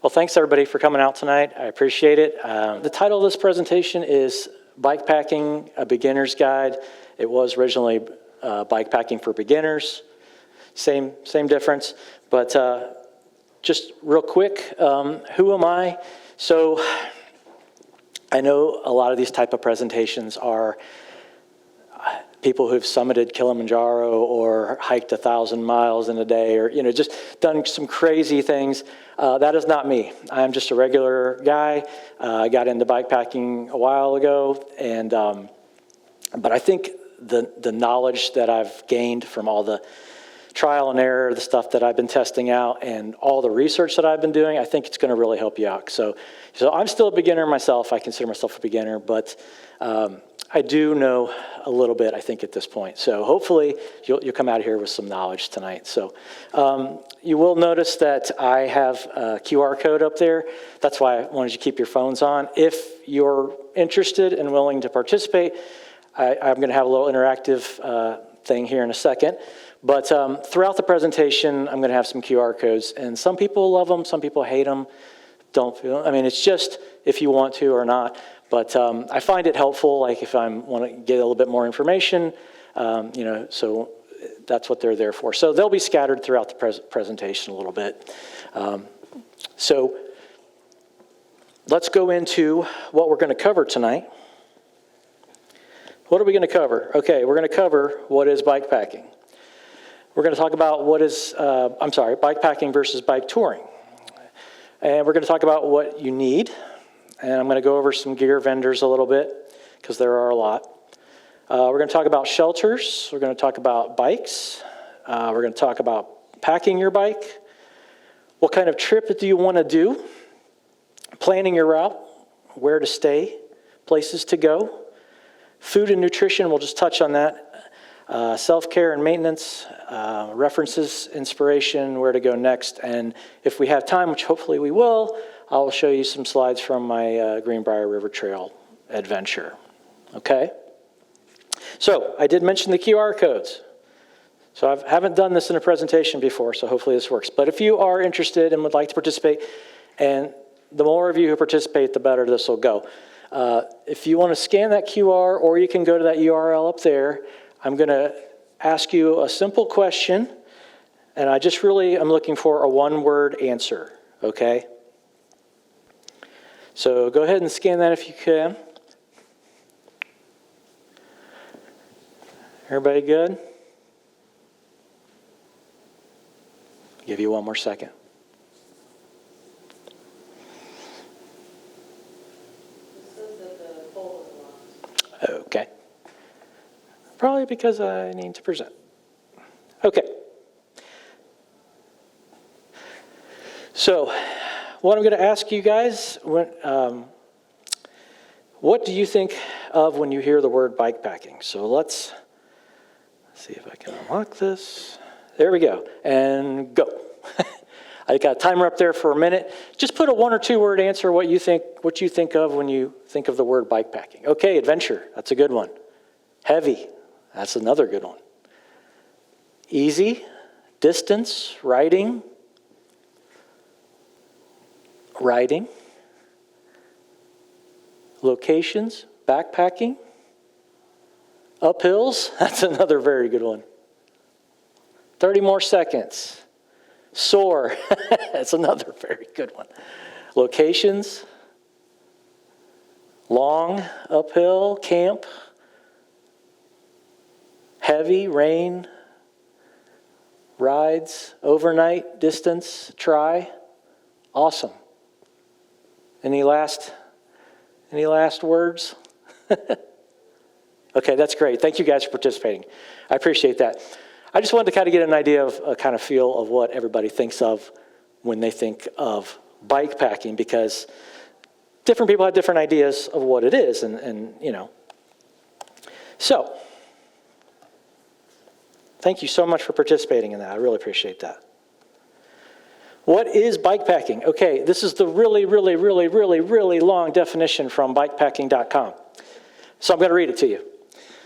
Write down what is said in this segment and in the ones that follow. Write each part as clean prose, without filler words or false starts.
Well, thanks everybody for coming out tonight. I appreciate it. The title of this presentation is Bikepacking, a Beginner's Guide. It was originally Bikepacking for Beginners. Same difference. But just real quick, who am I? So I know a lot of these type of presentations are people who've summited Kilimanjaro or hiked 1,000 miles in a day, or just done some crazy things. That is not me. I'm just a regular guy. I got into bikepacking a while ago, and but I think the knowledge that I've gained from all the trial and error, the stuff that I've been testing out, and all the research that I've been doing, I think it's going to really help you out. So I'm still a beginner myself. I consider myself a beginner, but I do know a little bit, I think, at this point. So hopefully you'll come out of here with some knowledge tonight. So you will notice that I have a QR code up there. That's why I wanted you to keep your phones on. If you're interested and willing to participate, I'm going to have a little interactive thing here in a second. But throughout the presentation, I'm going to have some QR codes. And some people love them, some people hate them. It's just if you want to or not. But I find it helpful, like if I want to get a little bit more information, so that's what they're there for. So they'll be scattered throughout the presentation a little bit. So let's go into what we're going to cover tonight. What are we going to cover? Okay, we're going to cover what is bikepacking. We're going to talk about what is, bikepacking versus bike touring. And we're going to talk about what you need. And I'm going to go over some gear vendors a little bit, because there are a lot. We're going to talk about shelters. We're going to talk about bikes. We're going to talk about packing your bike. What kind of trip do you want to do? Planning your route. Where to stay. Places to go. Food and nutrition, we'll just touch on that. Self-care and maintenance. References, inspiration, where to go next. And if we have time, which hopefully we will, I'll show you some slides from my Greenbrier River Trail adventure. Okay? So, I did mention the QR codes. So, I haven't done this in a presentation before, so hopefully this works. But if you are interested and would like to participate, and the more of you who participate, the better this will go. If you want to scan that QR, or you can go to that URL up there, I'm going to ask you a simple question, and I just really am looking for a one-word answer, okay? So go ahead and scan that if you can. Everybody good? Give you one more second. It says that the poll is locked. Okay. Probably because I need to present. Okay. So, what I'm going to ask you guys, what do you think of when you hear the word bikepacking? So let's see if I can unlock this. There we go. And go. I got a timer up there for a minute. Just put a one or two word answer what you think of when you think of the word bikepacking. Okay, adventure. That's a good one. Heavy. That's another good one. Easy. Distance. Riding. Locations, backpacking, uphills, that's another very good one. 30 more seconds. Soar, that's another very good one. Locations, long, uphill, camp, heavy, rain, rides, overnight, distance, try, awesome. Any last words? Okay, that's great. Thank you guys for participating. I appreciate that. I just wanted to kind of get an idea of a kind of feel of what everybody thinks of when they think of bikepacking, because different people have different ideas of what it is, and So, thank you so much for participating in that. I really appreciate that. What is bikepacking? Okay, this is the really long definition from bikepacking.com. So I'm going to read it to you.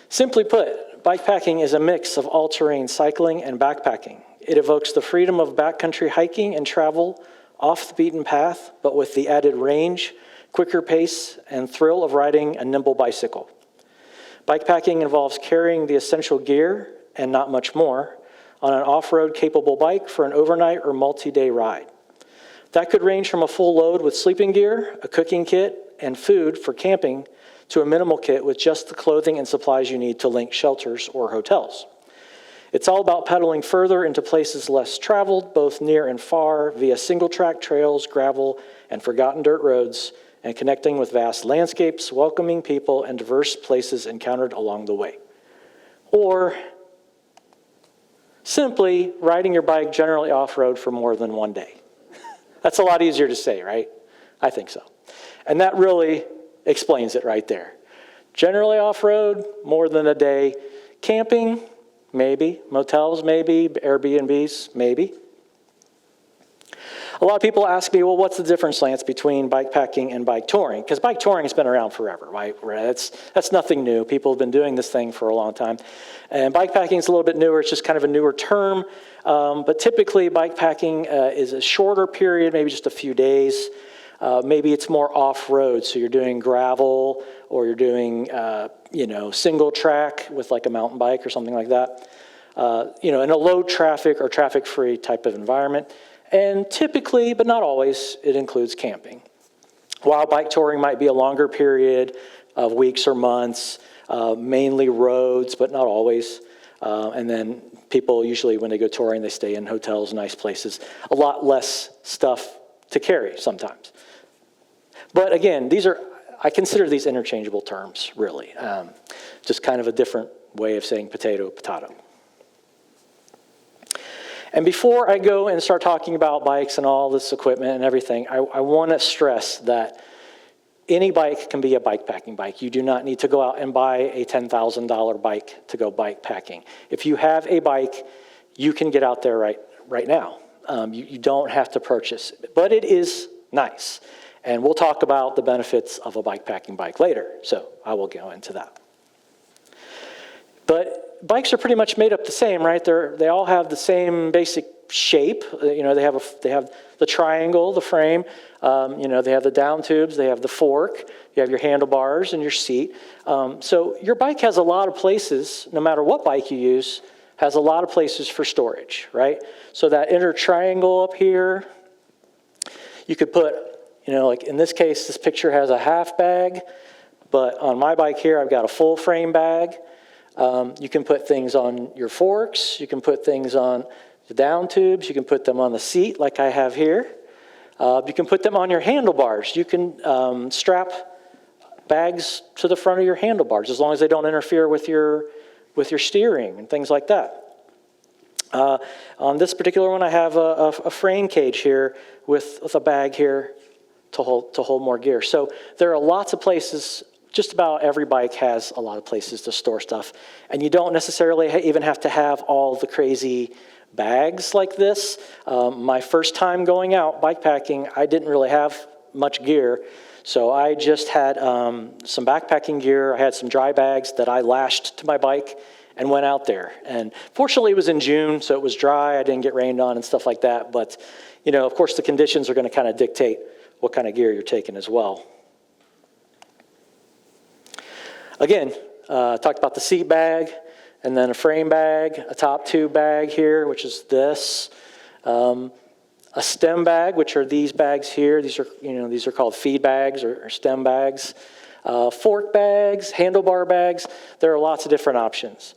Simply put, bikepacking is a mix of all-terrain cycling and backpacking. It evokes the freedom of backcountry hiking and travel off the beaten path, but with the added range, quicker pace, and thrill of riding a nimble bicycle. Bikepacking involves carrying the essential gear, and not much more, on an off-road capable bike for an overnight or multi-day ride. That could range from a full load with sleeping gear, a cooking kit, and food for camping, to a minimal kit with just the clothing and supplies you need to link shelters or hotels. It's all about pedaling further into places less traveled, both near and far, via single-track trails, gravel, and forgotten dirt roads, and connecting with vast landscapes, welcoming people, and diverse places encountered along the way. Or simply riding your bike generally off-road for more than one day. That's a lot easier to say, right? I think so. And that really explains it right there. Generally off-road, more than a day. Camping, maybe. Motels, maybe. Airbnbs, maybe. A lot of people ask me, well, what's the difference, Lance, between bikepacking and bike touring? Because bike touring has been around forever, right? That's nothing new. People have been doing this thing for a long time. And bikepacking is a little bit newer. It's just kind of a newer term. But typically, bikepacking is a shorter period, maybe just a few days. Maybe it's more off-road, so you're doing gravel or you're doing, single track with like a mountain bike or something like that. In a low traffic or traffic-free type of environment. And typically, but not always, it includes camping. While bike touring might be a longer period of weeks or months, mainly roads, but not always. And then people usually, when they go touring, they stay in hotels, nice places. A lot less stuff to carry sometimes. But again, I consider these interchangeable terms, really. Just kind of a different way of saying potato. And before I go and start talking about bikes and all this equipment and everything, I want to stress that any bike can be a bikepacking bike. You do not need to go out and buy a $10,000 bike to go bikepacking. If you have a bike, you can get out there right now. You don't have to purchase it, but it is nice. And we'll talk about the benefits of a bikepacking bike later, so I will go into that. But bikes are pretty much made up the same, right? They all have the same basic shape. They have the triangle, the frame. They have the down tubes. They have the fork. You have your handlebars and your seat. So your bike has a lot of places, no matter what bike you use, has a lot of places for storage, right? So that inner triangle up here, you could put, like in this case, this picture has a half bag, but on my bike here, I've got a full frame bag. You can put things on your forks. You can put things on the down tubes. You can put them on the seat like I have here. You can put them on your handlebars. You can strap bags to the front of your handlebars as long as they don't interfere with your steering and things like that. On this particular one, I have a frame cage here with a bag here to hold more gear. So there are lots of places. Just about every bike has a lot of places to store stuff. And you don't necessarily even have to have all the crazy bags like this. My first time going out bikepacking, I didn't really have much gear. So I just had some backpacking gear. I had some dry bags that I lashed to my bike and went out there. And fortunately, it was in June, so it was dry. I didn't get rained on and stuff like that. But, of course, the conditions are going to kind of dictate what kind of gear you're taking as well. Again, talked about the seat bag, and then a frame bag, a top tube bag here, which is this, a stem bag, which are these bags here. These are called feed bags or stem bags, fork bags, handlebar bags. There are lots of different options.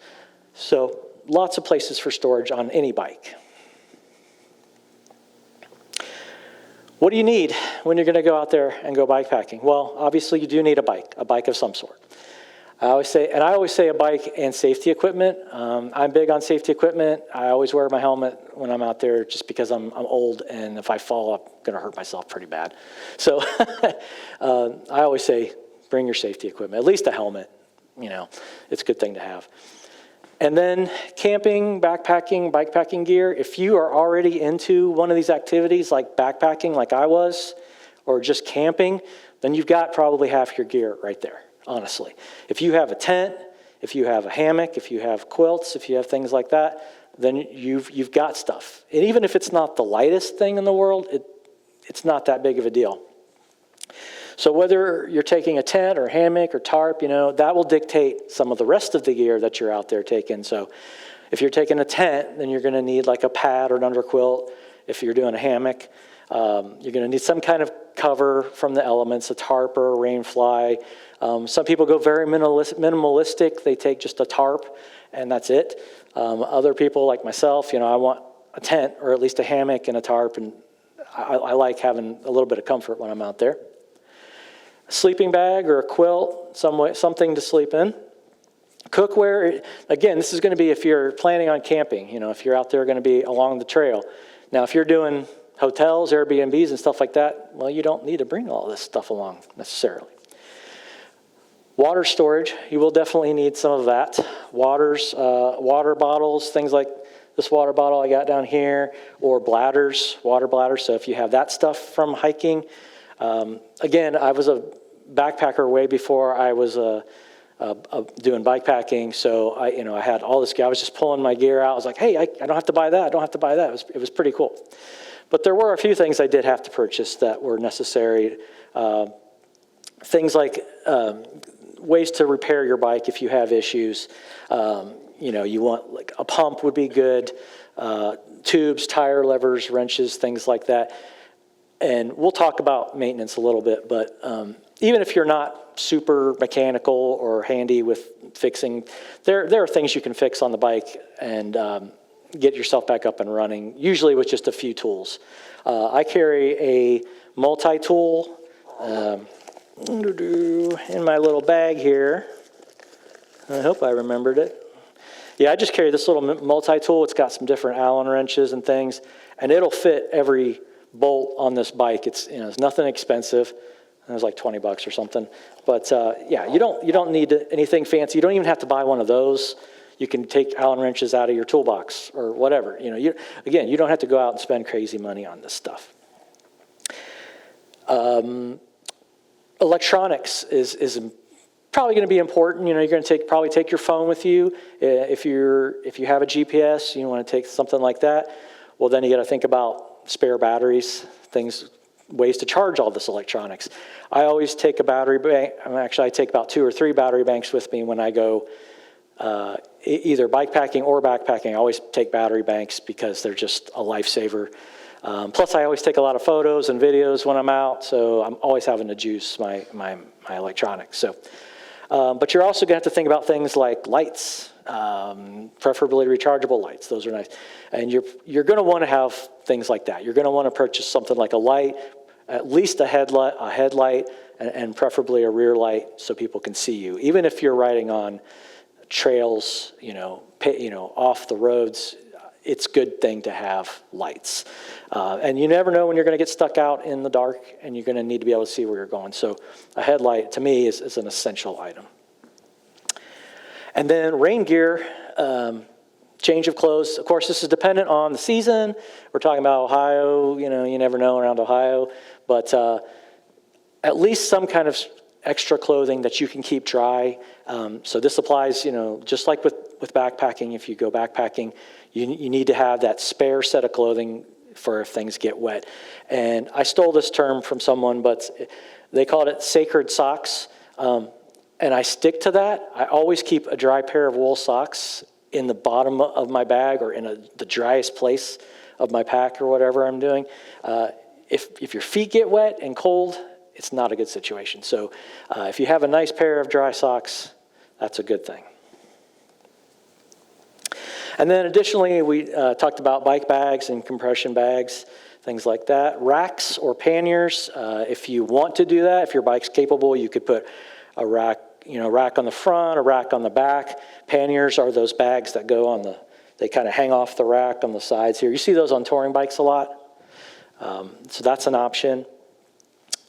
So lots of places for storage on any bike. What do you need when you're going to go out there and go bikepacking? Well, obviously you do need a bike of some sort. I always say a bike and safety equipment. I'm big on safety equipment. I always wear my helmet when I'm out there just because I'm old, and if I fall, I'm going to hurt myself pretty bad. So I always say bring your safety equipment, at least a helmet. It's a good thing to have. And then camping, backpacking, bikepacking gear. If you are already into one of these activities like backpacking like I was, or just camping, then you've got probably half your gear right there. Honestly, if you have a tent, if you have a hammock, if you have quilts, if you have things like that, then you've got stuff. And even if it's not the lightest thing in the world, it's not that big of a deal. So whether you're taking a tent or hammock or tarp, that will dictate some of the rest of the gear that you're out there taking. So if you're taking a tent, then you're going to need like a pad or an underquilt. If you're doing a hammock, you're going to need some kind of cover from the elements, a tarp or a rain fly. Some people go very minimalistic. They take just a tarp and that's it. Other people like myself, I want a tent or at least a hammock and a tarp, and I like having a little bit of comfort when I'm out there. A sleeping bag or a quilt, something to sleep in. Cookware, again, this is going to be if you're planning on camping, if you're out there going to be along the trail. Now, if you're doing hotels, Airbnbs, and stuff like that, well, you don't need to bring all this stuff along necessarily. Water storage, you will definitely need some of that. Water bottles, things like this water bottle I got down here, or water bladders. So if you have that stuff from hiking, again, I was a backpacker way before I was doing bikepacking. So I had all this gear. I was just pulling my gear out. I was like, hey, I don't have to buy that. I don't have to buy that. It was pretty cool. But there were a few things I did have to purchase that were necessary. Things like ways to repair your bike if you have issues. You want like a pump would be good. Tubes, tire levers, wrenches, things like that. And we'll talk about maintenance a little bit, but even if you're not super mechanical or handy with fixing, there are things you can fix on the bike and get yourself back up and running, usually with just a few tools. I carry a multi-tool in my little bag here. I hope I remembered it. Yeah, I just carry this little multi-tool. It's got some different Allen wrenches and things, and it'll fit every bolt on this bike. It's nothing expensive. It was like $20 or something. But yeah, you don't need anything fancy. You don't even have to buy one of those. You can take Allen wrenches out of your toolbox or whatever. You don't have to go out and spend crazy money on this stuff. Electronics is probably going to be important. You're going to probably take your phone with you. If you have a GPS, you want to take something like that. Well, then you got to think about spare batteries, ways to charge all this electronics. I always take a battery bank. I take about 2 or 3 battery banks with me when I go either bikepacking or backpacking. I always take battery banks because they're just a lifesaver. Plus, I always take a lot of photos and videos when I'm out, so I'm always having to juice my electronics. So, but you're also going to have to think about things like lights, preferably rechargeable lights. Those are nice. And you're going to want to have things like that. You're going to want to purchase something like a light, at least a headlight, and preferably a rear light so people can see you. Even if you're riding on trails, off the roads, it's a good thing to have lights. And you never know when you're going to get stuck out in the dark and you're going to need to be able to see where you're going. So a headlight, to me, is an essential item. And then rain gear, change of clothes. Of course, this is dependent on the season. We're talking about Ohio. You never know around Ohio. But at least some kind of extra clothing that you can keep dry. So this applies, just like with backpacking. If you go backpacking, you need to have that spare set of clothing for if things get wet. And I stole this term from someone, but they called it sacred socks. And I stick to that. I always keep a dry pair of wool socks in the bottom of my bag or in the driest place of my pack or whatever I'm doing. If your feet get wet and cold, it's not a good situation. So if you have a nice pair of dry socks, that's a good thing. And then additionally, we talked about bike bags and compression bags, things like that. Racks or panniers, if you want to do that, if your bike's capable, you could put a rack on the front, a rack on the back. Panniers are those bags that go they kind of hang off the rack on the sides here. You see those on touring bikes a lot. So that's an option.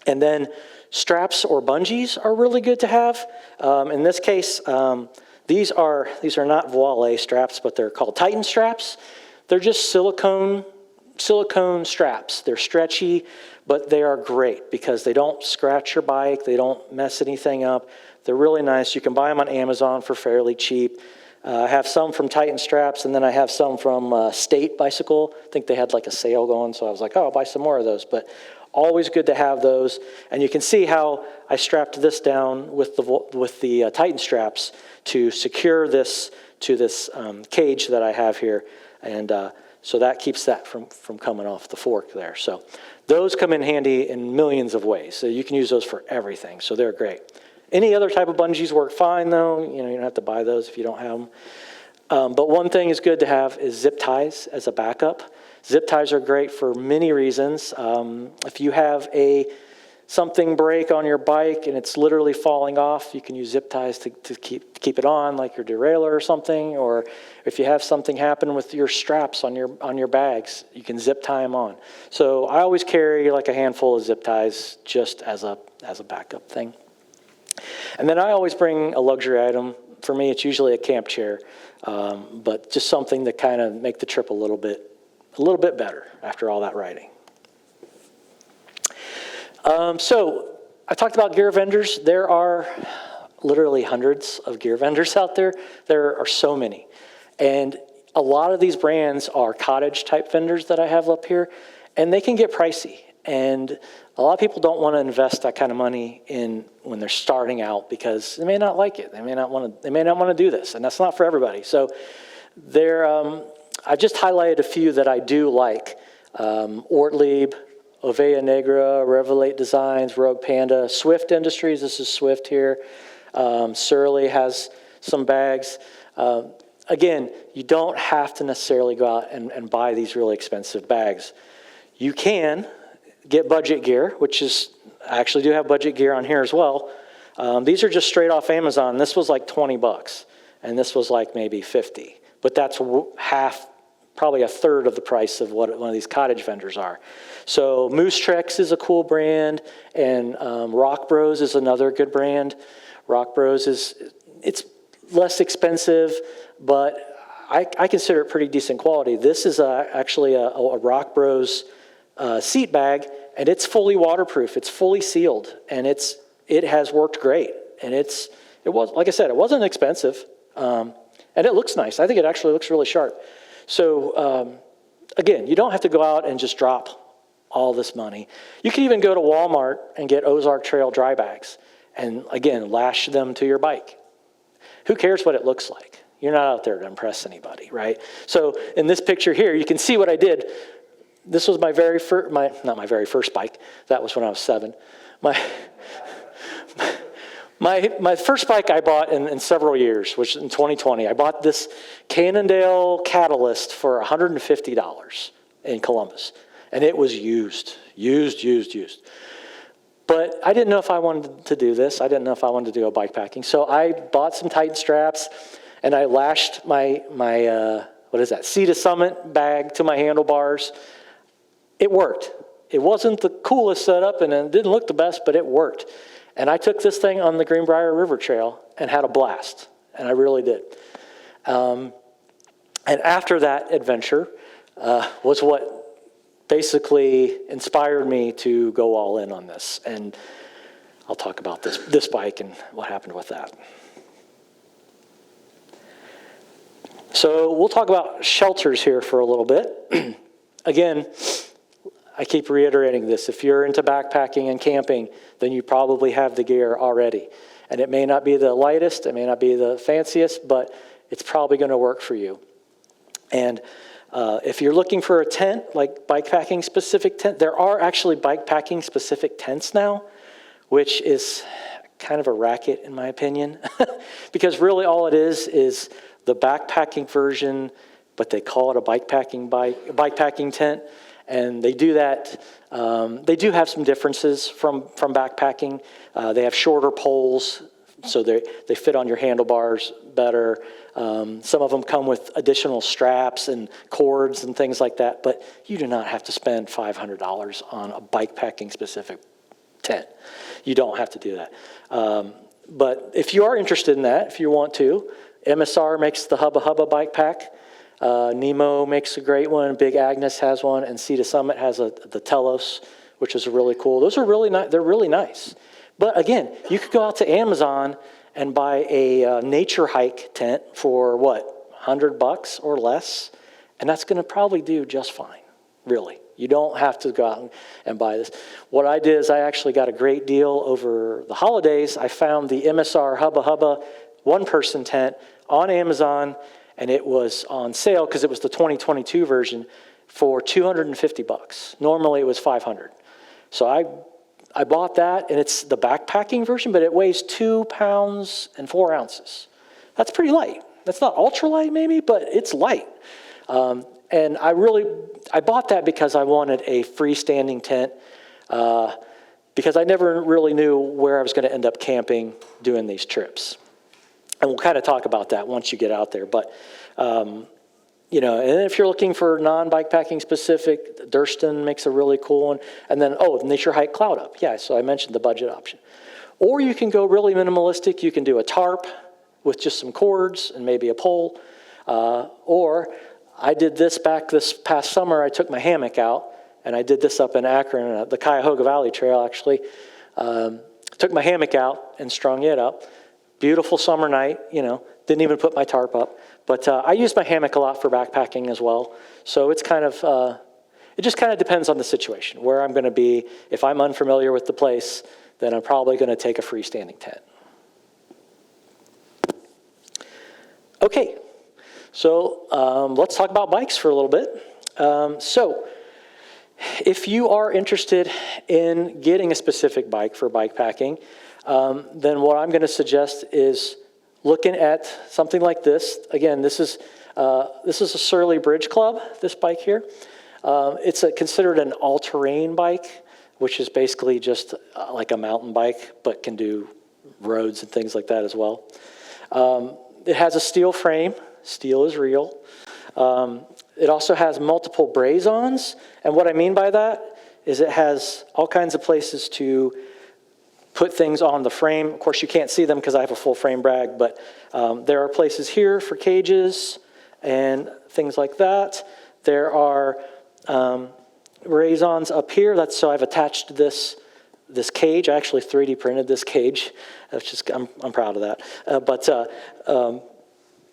And then straps or bungees are really good to have. In this case, these are not voile straps, but they're called Titan straps. They're just silicone straps. They're stretchy, but they are great because they don't scratch your bike. They don't mess anything up. They're really nice. You can buy them on Amazon for fairly cheap. I have some from Titan straps, and then I have some from State Bicycle. I think they had like a sale going, so I was like, I'll buy some more of those. But Always good to have those. And you can see how I strapped this down with the Titan straps to secure this to this cage that I have here. And so that keeps that from coming off the fork there. So those come in handy in millions of ways. So you can use those for everything. So they're great. Any other type of bungees work fine, though. You don't have to buy those if you don't have them. But one thing is good to have is zip ties as a backup. Zip ties are great for many reasons. If you have something break on your bike and it's literally falling off, you can use zip ties to keep it on, like your derailleur or something. Or if you have something happen with your straps on your bags, you can zip tie them on. So I always carry like a handful of zip ties just as a backup thing. And then I always bring a luxury item. For me, it's usually a camp chair, but just something to kind of make the trip a little bit better after all that riding. So I talked about gear vendors. There are literally hundreds of gear vendors out there. There are so many. And a lot of these brands are cottage type vendors that I have up here, and they can get pricey. And a lot of people don't want to invest that kind of money in when they're starting out because they may not like it. They may not want to do this, and that's not for everybody. So I just highlighted a few that I do like. Ortlieb, Ovea Negra, Revelate Designs, Rogue Panda, Swift Industries. This is Swift here. Surly has some bags. Again, you don't have to necessarily go out and buy these really expensive bags. You can get budget gear, which is, I actually do have budget gear on here as well. These are just straight off Amazon. This was like $20, and this was like maybe $50. But that's half, probably a third of the price of what one of these cottage vendors are. So Moose Trex is a cool brand, and Rock Bros is another good brand. Rock Bros it's less expensive, but I consider it pretty decent quality. This is actually a Rock Bros seat bag, and it's fully waterproof. It's fully sealed, and it has worked great. And it was, like I said, it wasn't expensive, and it looks nice. I think it actually looks really sharp. So again, you don't have to go out and just drop all this money. You can even go to Walmart and get Ozark Trail dry bags, and again, lash them to your bike. Who cares what it looks like? You're not out there to impress anybody, right? So in this picture here, you can see what I did. This was my very first, not my very first bike. That was when I was 7. My first bike I bought in several years, which in 2020, I bought this Cannondale Catalyst for $150 in Columbus. And it was used. But I didn't know if I wanted to do this. I didn't know if I wanted to go bike packing. So I bought some Titan straps, and I lashed my Sea to Summit bag to my handlebars. It worked. It wasn't the coolest setup, and it didn't look the best, but it worked. And I took this thing on the Greenbrier River Trail and had a blast, and I really did. And after that adventure was what basically inspired me to go all in on this. And I'll talk about this bike and what happened with that. So we'll talk about shelters here for a little bit. Again, I keep reiterating this. If you're into backpacking and camping, then you probably have the gear already. And it may not be the lightest, it may not be the fanciest, but it's probably going to work for you. And if you're looking for a tent, like bikepacking specific tent, there are actually bikepacking specific tents now, which is kind of a racket in my opinion. Because really all it is the backpacking version, but they call it a bikepacking tent. And they do that. They do have some differences from backpacking. They have shorter poles, so they fit on your handlebars better. Some of them come with additional straps and cords and things like that, but you do not have to spend $500 on a bikepacking specific tent. You don't have to do that. But if you are interested in that, if you want to, MSR makes the Hubba Hubba bike pack. Nemo makes a great one. Big Agnes has one, and Sea to Summit has the Telos, which is really cool. Those are really nice. They're really nice. But again, you could go out to Amazon and buy a nature hike tent for $100 or less, and that's going to probably do just fine. Really, You don't have to go out and buy this. What I did is I actually got a great deal over the holidays. I found the MSR Hubba Hubba one-person tent on Amazon, and it was on sale because it was the 2022 version for $250. Normally it was $500. So I bought that, and it's the backpacking version, but it weighs 2 pounds and 4 ounces. That's pretty light. That's not ultra light maybe, but it's light. And I bought that because I wanted a freestanding tent, because I never really knew where I was going to end up camping doing these trips. And we'll kind of talk about that once you get out there. But, you know, and if you're looking for non-bikepacking specific, Durston makes a really cool one. And then, Nature Hike Cloud Up. Yeah, so I mentioned the budget option. Or you can go really minimalistic. You can do a tarp with just some cords and maybe a pole. Or I did this past summer. I took my hammock out, and I did this up in Akron, the Cuyahoga Valley Trail, actually. Took my hammock out and strung it up. Beautiful summer night, you know, didn't even put my tarp up. But I use my hammock a lot for backpacking as well. So it's kind of, it just kind of depends on the situation, where I'm going to be. If I'm unfamiliar with the place, then I'm probably going to take a freestanding tent. Okay, so let's talk about bikes for a little bit. So if you are interested in getting a specific bike for bikepacking, then what I'm going to suggest is looking at something like this. Again, this is a Surly Bridge Club, this bike here. It's considered an all-terrain bike, which is basically just like a mountain bike, but can do roads and things like that as well. It has a steel frame. Steel is real. It also has multiple braze-ons, and what I mean by that is it has all kinds of places to put things on the frame. Of course, you can't see them because I have a full frame brag, but there are places here for cages and things like that. There are braze-ons up here. So I've attached this cage. I actually 3D printed this cage. I'm proud of that.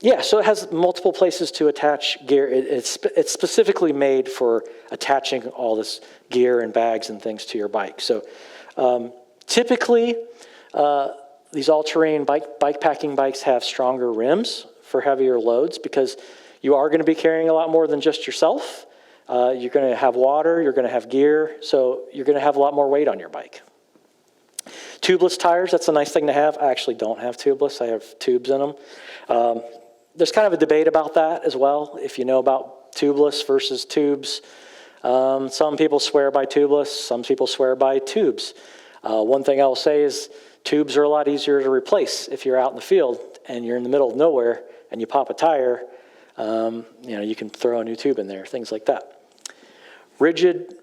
Yeah, so it has multiple places to attach gear. It's specifically made for attaching all this gear and bags and things to your bike. So typically, these all-terrain bikepacking bikes have stronger rims for heavier loads because you are going to be carrying a lot more than just yourself. You're going to have water, you're going to have gear, so you're going to have a lot more weight on your bike. Tubeless tires, that's a nice thing to have. I actually don't have tubeless. I have tubes in them. There's kind of a debate about that as well, if you know about tubeless versus tubes. Some people swear by tubeless, some people swear by tubes. One thing I will say is tubes are a lot easier to replace if you're out in the field and you're in the middle of nowhere and you pop a tire. You can throw a new tube in there, things like that. Rigid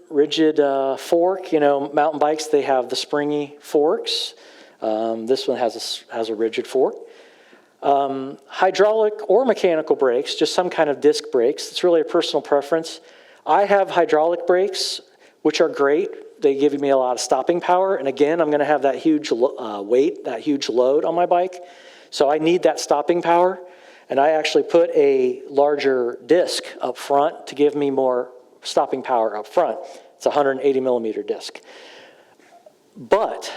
fork, mountain bikes, they have the springy forks. This one has a rigid fork. Hydraulic or mechanical brakes, just some kind of disc brakes. It's really a personal preference. I have hydraulic brakes, which are great. They give me a lot of stopping power. And again, I'm going to have that huge weight, that huge load on my bike. So I need that stopping power. And I actually put a larger disc up front to give me more stopping power up front. It's a 180 millimeter disc. But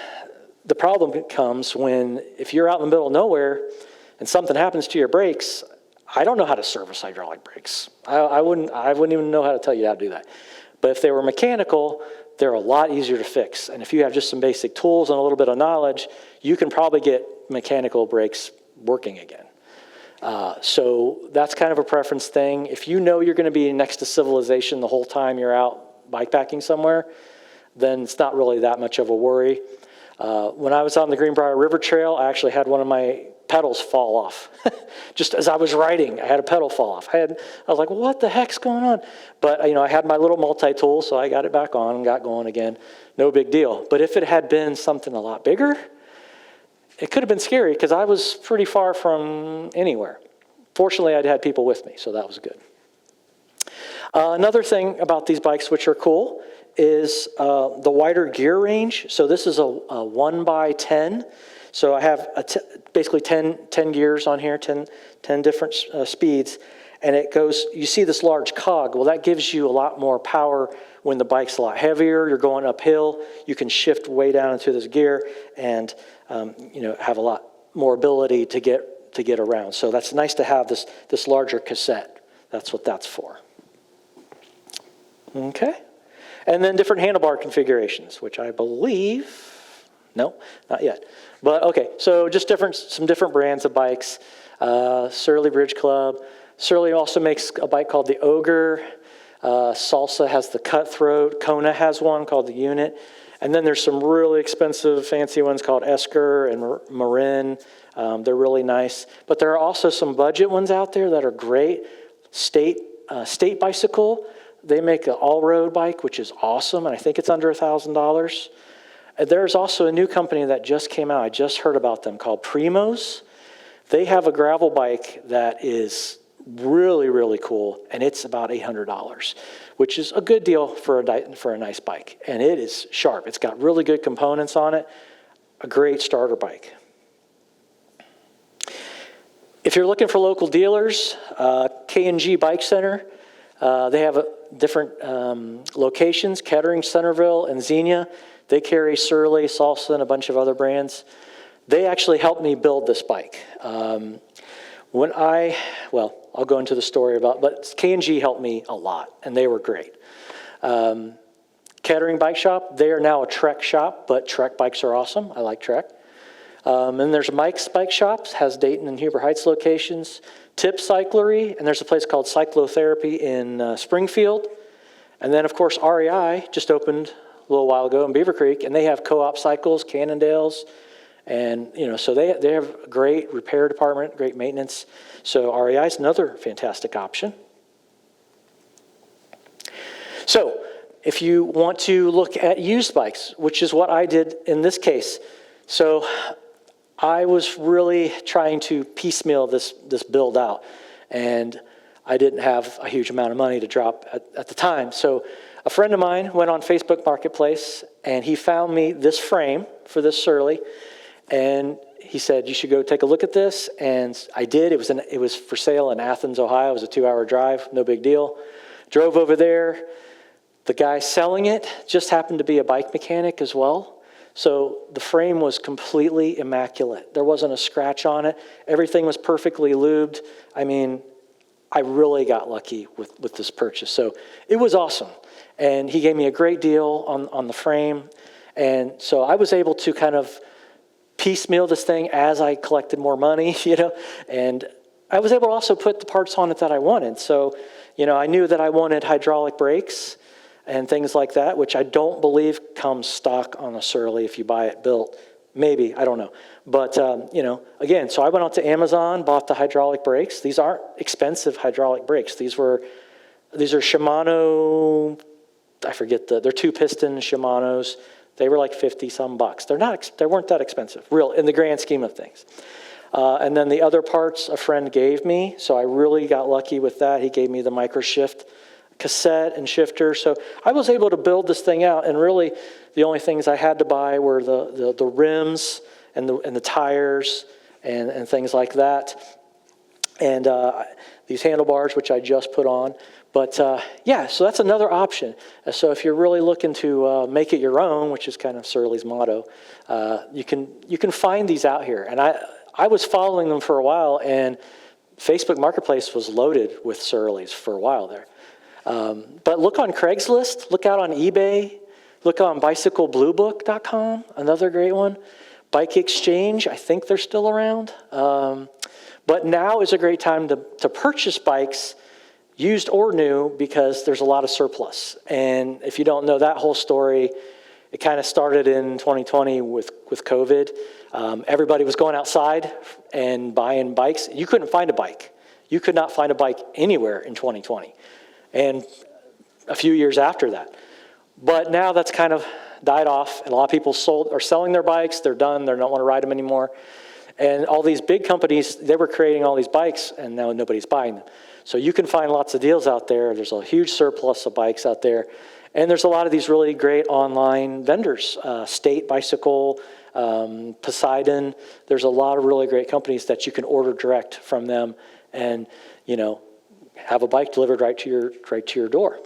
the problem comes if you're out in the middle of nowhere and something happens to your brakes, I don't know how to service hydraulic brakes. I wouldn't even know how to tell you how to do that. But if they were mechanical, they're a lot easier to fix. And if you have just some basic tools and a little bit of knowledge, you can probably get mechanical brakes working again. So that's kind of a preference thing. If you know you're going to be next to civilization the whole time you're out bikepacking somewhere, then it's not really that much of a worry. When I was on the Greenbrier River Trail, I actually had one of my pedals fall off. Just as I was riding, I had a pedal fall off. I was like, what the heck's going on? But I had my little multi-tool, so I got it back on and got going again. No big deal. But if it had been something a lot bigger, it could have been scary because I was pretty far from anywhere. Fortunately, I'd had people with me, so that was good. Another thing about these bikes which are cool is the wider gear range. So this is a 1x10. So I have basically 10 gears on here, 10 different speeds. and it goes, you see this large cog. Well, that gives you a lot more power when the bike's a lot heavier. You're going uphill. You can shift way down into this gear and have a lot more ability to get around. So that's nice to have this larger cassette. That's what that's for. Okay. And then different handlebar configurations, which I believe, no, not yet. But okay, so just some different brands of bikes. Surly Bridge Club. Surly also makes a bike called the Ogre. Salsa has the Cutthroat. Kona has one called the Unit. And then there's some really expensive, fancy ones called Esker and Marin. They're really nice. But there are also some budget ones out there that are great. State Bicycle. They make an all-road bike, which is awesome, and I think it's under $1,000. There's also a new company that just came out. I just heard about them called Primos. They have a gravel bike that is really, really cool, and it's about $800, which is a good deal for a nice bike. And it is sharp. It's got really good components on it. A great starter bike. If you're looking for local dealers, K&G Bike Center. They have different locations, Kettering, Centerville, and Xenia. They carry Surly, Salsa, and a bunch of other brands. They actually helped me build this bike. I'll go into the story but K&G helped me a lot, and they were great. Kettering Bike Shop, they are now a Trek shop, but Trek bikes are awesome. I like Trek. And there's Mike's Bike Shops, has Dayton and Huber Heights locations. Tip Cyclery, and there's a place called Cyclotherapy in Springfield. And then, of course, REI just opened a little while ago in Beaver Creek, and they have co-op cycles, Cannondales, and, so they have a great repair department, great maintenance. So REI is another fantastic option. So if you want to look at used bikes, which is what I did in this case, so I was really trying to piecemeal this build out, and I didn't have a huge amount of money to drop at the time. So a friend of mine went on Facebook Marketplace, and he found me this frame for this Surly, and he said, you should go take a look at this, and I did. It was for sale in Athens, Ohio. It was a 2-hour drive, no big deal. Drove over there. The guy selling it just happened to be a bike mechanic as well. So the frame was completely immaculate. There wasn't a scratch on it. Everything was perfectly lubed. I mean, I really got lucky with this purchase. So it was awesome. And he gave me a great deal on the frame. And so I was able to kind of piecemeal this thing as I collected more money, and I was able to also put the parts on it that I wanted. So, I knew that I wanted hydraulic brakes and things like that, which I don't believe comes stock on a Surly if you buy it built. Maybe, I don't know. But, again, so I went out to Amazon, bought the hydraulic brakes. These aren't expensive hydraulic brakes. These are Shimano, they're 2-piston Shimanos. They were like 50-some bucks. They weren't that expensive, real, in the grand scheme of things. And then the other parts a friend gave me, so I really got lucky with that. He gave me the microshift cassette and shifter. So I was able to build this thing out, and really the only things I had to buy were the rims and the tires and things like that. And these handlebars, which I just put on. But so that's another option. So if you're really looking to make it your own, which is kind of Surly's motto, you can find these out here. And I was following them for a while, and Facebook Marketplace was loaded with Surly's for a while there. But look on Craigslist, look out on eBay, look on bicyclebluebook.com, another great one. Bike Exchange, I think they're still around. But now is a great time to purchase bikes, used or new, because there's a lot of surplus. And if you don't know that whole story, it kind of started in 2020 with COVID. Everybody was going outside and buying bikes. You couldn't find a bike. You could not find a bike anywhere in 2020. And a few years after that. But now that's kind of died off, and a lot of people are selling their bikes. They're done. They don't want to ride them anymore. And all these big companies, they were creating all these bikes, and now nobody's buying them. So you can find lots of deals out there. There's a huge surplus of bikes out there. And there's a lot of these really great online vendors, State Bicycle, Poseidon. There's a lot of really great companies that you can order direct from them and, have a bike delivered right to your door.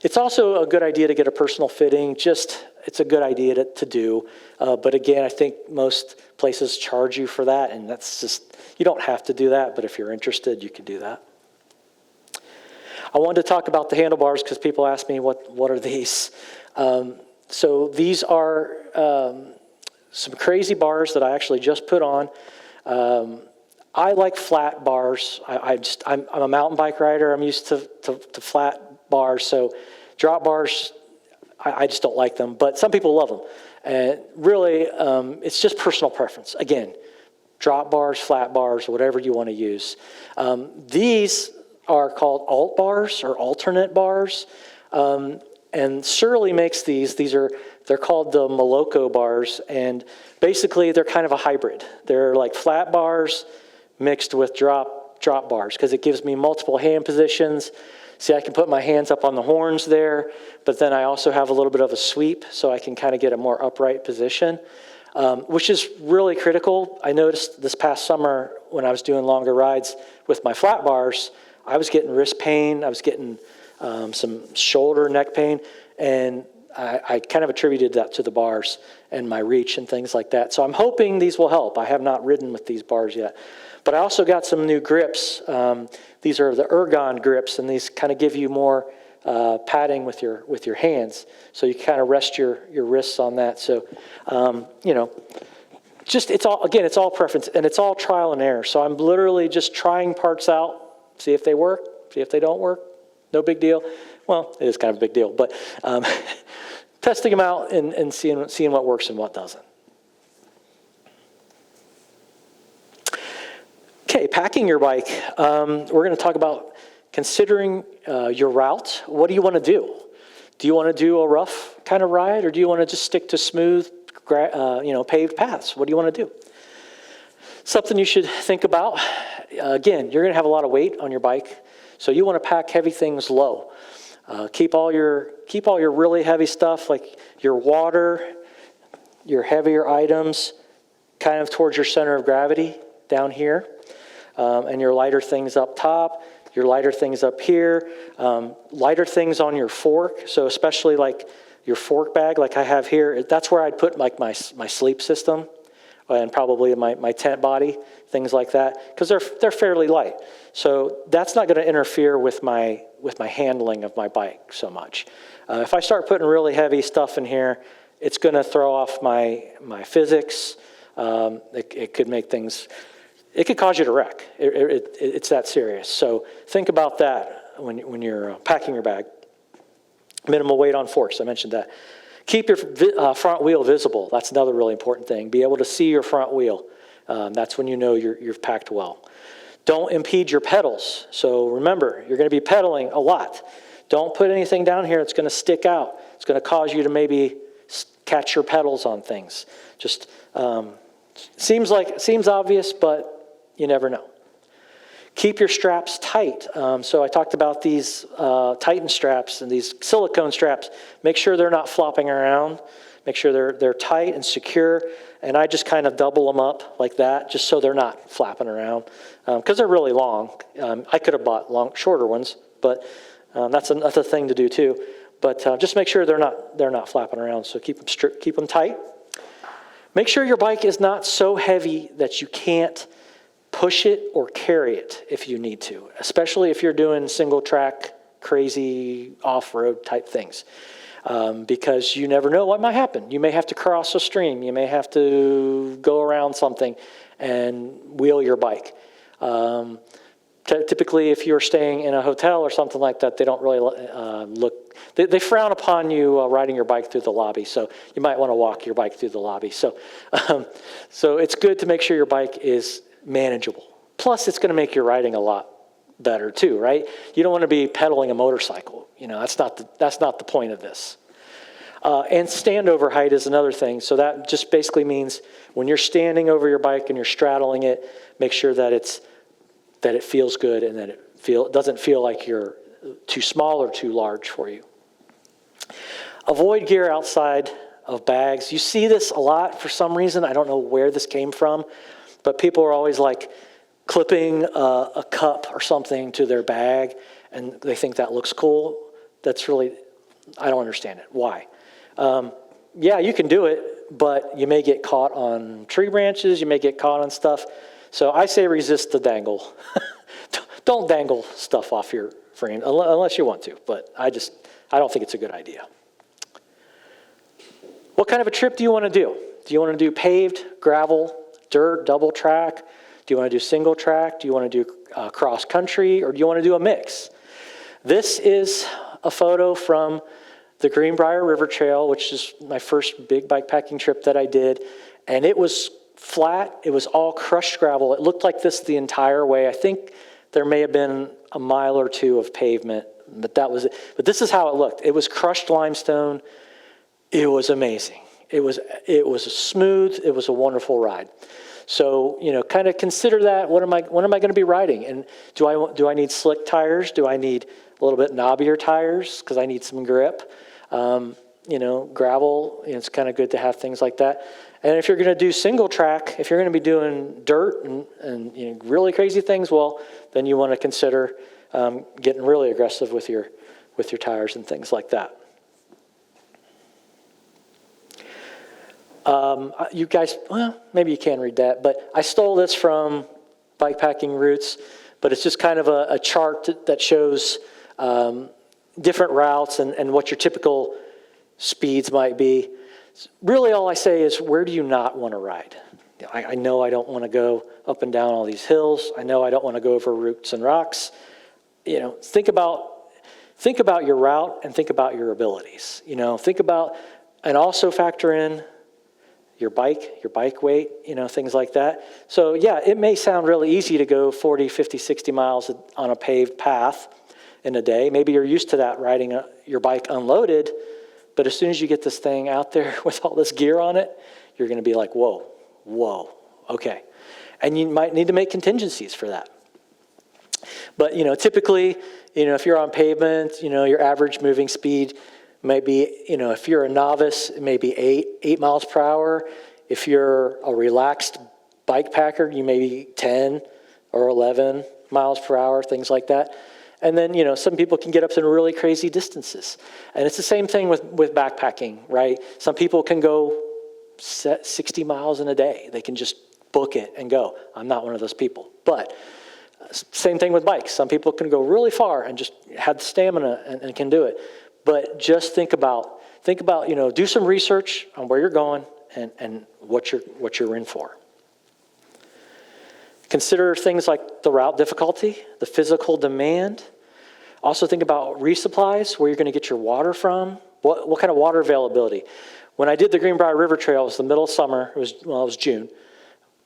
It's also a good idea to get a personal fitting. It's a good idea to do. But again, I think most places charge you for that, and that's just, you don't have to do that, but if you're interested, you can do that. I wanted to talk about the handlebars because people ask me, what are these? So these are some crazy bars that I actually just put on. I like flat bars. I'm a mountain bike rider. I'm used to flat bars. So drop bars, I just don't like them. But some people love them. And really, it's just personal preference. Again, drop bars, flat bars, whatever you want to use. These are called alt bars or alternate bars. And Surly makes these. They're called the Moloko bars. And basically, they're kind of a hybrid. They're like flat bars mixed with drop bars because it gives me multiple hand positions. See, I can put my hands up on the horns there, but then I also have a little bit of a sweep so I can kind of get a more upright position, which is really critical. I noticed this past summer when I was doing longer rides with my flat bars, I was getting wrist pain, I was getting some shoulder, neck pain, and I kind of attributed that to the bars and my reach and things like that. So I'm hoping these will help. I have not ridden with these bars yet. But I also got some new grips. These are the ergon grips, and these kind of give you more padding with your hands. So you kind of rest your wrists on that. So, it's all preference, and it's all trial and error. So I'm literally just trying parts out, see if they work, see if they don't work. No big deal. Well, it is kind of a big deal, but testing them out and seeing what works and what doesn't. Okay, packing your bike. We're going to talk about considering your route. What do you want to do? Do you want to do a rough kind of ride, or do you want to just stick to smooth, paved paths? What do you want to do? Something you should think about. Again, you're going to have a lot of weight on your bike, so you want to pack heavy things low. Keep all your really heavy stuff, like your water, your heavier items, kind of towards your center of gravity down here. And your lighter things up top, your lighter things up here, lighter things on your fork. So especially like your fork bag, like I have here, that's where I'd put like my sleep system and probably my tent body, things like that, because they're fairly light. So that's not going to interfere with my handling of my bike so much. If I start putting really heavy stuff in here, it's going to throw off my physics. It could make things. It could cause you to wreck. It's that serious. So think about that when you're packing your bag. Minimal weight on forks, I mentioned that. Keep your front wheel visible. That's another really important thing. Be able to see your front wheel. That's when you know you've packed well. Don't impede your pedals. So remember, you're going to be pedaling a lot. Don't put anything down here that's going to stick out. It's going to cause you to maybe catch your pedals on things. Just seems obvious, but you never know. Keep your straps tight. So I talked about these Titan straps and these silicone straps. Make sure they're not flopping around. Make sure they're tight and secure. And I just kind of double them up like that, just so they're not flapping around, because they're really long. I could have bought shorter ones, but that's a thing to do too. But just make sure they're not flapping around. So keep them tight. Make sure your bike is not so heavy that you can't push it or carry it if you need to, especially if you're doing single track, crazy off-road type things, because you never know what might happen. You may have to cross a stream. You may have to go around something and wheel your bike. Typically, if you're staying in a hotel or something like that, they don't really they frown upon you riding your bike through the lobby, so you might want to walk your bike through the lobby. So it's good to make sure your bike is manageable. Plus, it's going to make your riding a lot better too, right? You don't want to be pedaling a motorcycle. That's not the point of this. And standover height is another thing. So that just basically means when you're standing over your bike and you're straddling it, make sure that it feels good and that it doesn't feel like you're too small or too large for you. Avoid gear outside of bags. You see this a lot for some reason. I don't know where this came from, but people are always like, clipping a cup or something to their bag, and they think that looks cool. That's really, I don't understand it. Why? Yeah, you can do it, but you may get caught on tree branches, you may get caught on stuff. So I say resist the dangle. Don't dangle stuff off your frame unless you want to, but I don't think it's a good idea. What kind of a trip do you want to do? Do you want to do paved, gravel, dirt, double track? Do you want to do single track? Do you want to do cross country, or do you want to do a mix? This is a photo from the Greenbrier River Trail, which is my first big bikepacking trip that I did, and it was flat. It was all crushed gravel. It looked like this the entire way. I think there may have been a mile or two of pavement, but that was it. But this is how it looked. It was crushed limestone. It was amazing. It was smooth. It was a wonderful ride. So, kind of consider that. What am I going to be riding? And do I need slick tires? Do I need a little bit knobbier tires because I need some grip? Gravel, it's kind of good to have things like that. And if you're going to do single track, if you're going to be doing dirt and really crazy things, well, then you want to consider getting really aggressive with your tires and things like that. You guys, well, maybe you can read that, but I stole this from Bikepacking Roots, but it's just kind of a chart that shows different routes and what your typical speeds might be. Really all I say is, where do you not want to ride? I know I don't want to go up and down all these hills. I know I don't want to go over roots and rocks. Think about your route and think about your abilities. Think about, and also factor in your bike weight, things like that. So yeah, it may sound really easy to go 40, 50, 60 miles on a paved path in a day. Maybe you're used to that, riding your bike unloaded, but as soon as you get this thing out there with all this gear on it, you're going to be like, whoa, okay. And you might need to make contingencies for that. But, typically, if you're on pavement, your average moving speed might be, if you're a novice, it may be 8 miles per hour. If you're a relaxed bike packer, you may be 10 or 11 miles per hour, things like that. And then, some people can get up to really crazy distances. And it's the same thing with backpacking, right? Some people can go 60 miles in a day. They can just book it and go. I'm not one of those people. But same thing with bikes. Some people can go really far and just have the stamina and can do it. But just think about, do some research on where you're going and what you're in for. Consider things like the route difficulty, the physical demand. Also think about resupplies, where you're going to get your water from. What kind of water availability? When I did the Greenbrier River Trail, it was the middle of summer. It was June.